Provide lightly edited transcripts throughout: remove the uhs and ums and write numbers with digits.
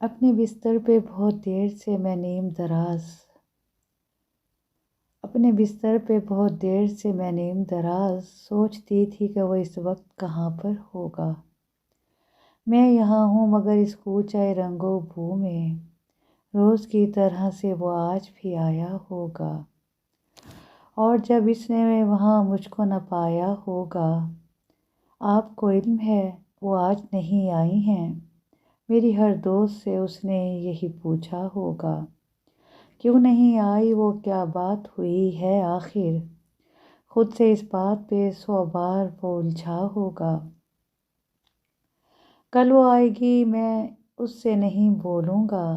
اپنے بستر پہ بہت دیر سے میں نیم دراز سوچتی تھی کہ وہ اس وقت کہاں پر ہوگا۔ میں یہاں ہوں مگر اس کوچہ رنگ و بو میں، روز کی طرح سے وہ آج بھی آیا ہوگا، اور جب اس نے وہاں مجھ کو نہ پایا ہوگا۔ آپ کو علم ہے وہ آج نہیں آئی ہیں، میری ہر دوست سے اس نے یہی پوچھا ہوگا، کیوں نہیں آئی وہ، کیا بات ہوئی ہے آخر۔ خود سے اس بات پہ 100 بار وہ الجھا ہوگا۔ کل وہ آئے گی میں اس سے نہیں بولوں گا،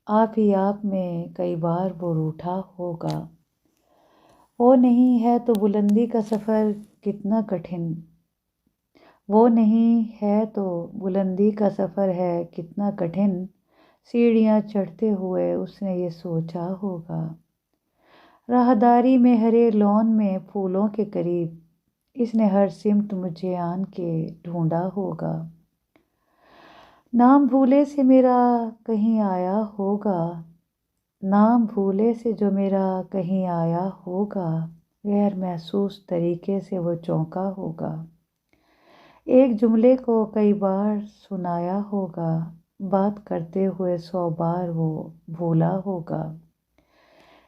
آپ ہی آپ میں کئی بار وہ روٹھا ہوگا۔ وہ نہیں ہے تو بلندی کا سفر کتنا کٹھن، سیڑھیاں چڑھتے ہوئے اس نے یہ سوچا ہوگا۔ راہداری میں ہرے لون میں پھولوں کے قریب اس نے ہر سمت مجھے آن کے ڈھونڈا ہوگا۔ نام بھولے سے میرا کہیں آیا ہوگا، نام بھولے سے جو میرا کہیں آیا ہوگا، غیر محسوس طریقے سے وہ چونکا ہوگا۔ ایک جملے کو کئی بار سنایا ہوگا، بات کرتے ہوئے 100 بار وہ بھولا ہوگا۔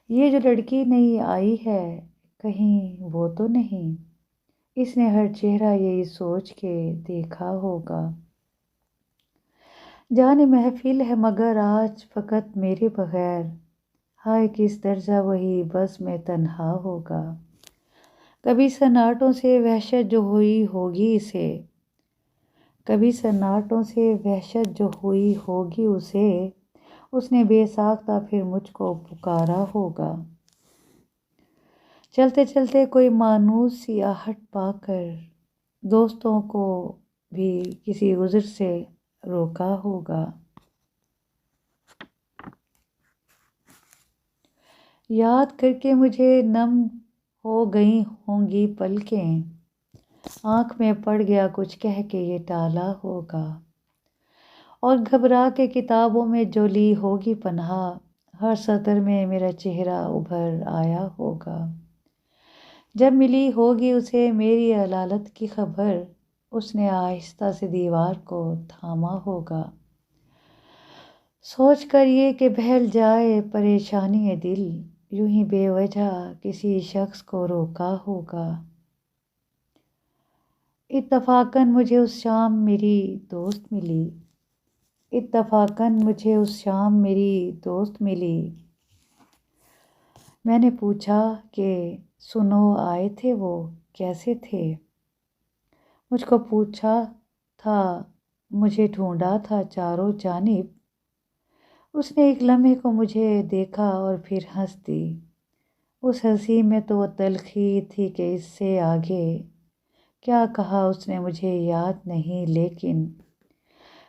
یہ جو لڑکی نئی آئی ہے کہیں وہ تو نہیں، اس نے ہر چہرہ یہی سوچ کے دیکھا ہوگا۔ جانے محفل ہے مگر آج فقط میرے بغیر، ہائے کس درجہ وہی بس میں تنہا ہوگا۔ کبھی سناٹوں سے وحشت جو ہوئی ہوگی اسے، اس نے بے ساختہ پھر مجھ کو پکارا ہوگا۔ چلتے چلتے کوئی مانوس سی آہٹ پا کر دوستوں کو بھی کسی عذر سے روکا ہوگا۔ یاد کر کے مجھے نم ہو گئی ہوں گی پلکیں، آنکھ میں پڑ گیا کچھ کہہ کے یہ ٹالا ہوگا، اور گھبرا کے کتابوں میں جو لی ہوگی پناہ، ہر سطر میں میرا چہرہ ابھر آیا ہوگا۔ جب ملی ہوگی اسے میری علالت کی خبر، اس نے آہستہ سے دیوار کو تھاما ہوگا۔ سوچ کر یہ کہ بہل جائے پریشانی دل، یوں ہی بے وجہ کسی شخص کو روکا ہوگا۔ اتفاقاً مجھے اس شام میری دوست ملی، میں نے پوچھا کہ سنو آئے تھے وہ، کیسے تھے؟ مجھ کو پوچھا تھا، مجھے ڈھونڈا تھا چاروں جانب۔ اس نے ایک لمحے کو مجھے دیکھا اور پھر ہنس دی۔ اس ہنسی میں تو وہ تلخی تھی کہ اس سے آگے کیا کہا اس نے مجھے یاد نہیں، لیکن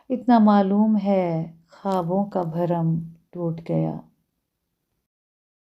اتنا معلوم ہے خوابوں کا بھرم ٹوٹ گیا۔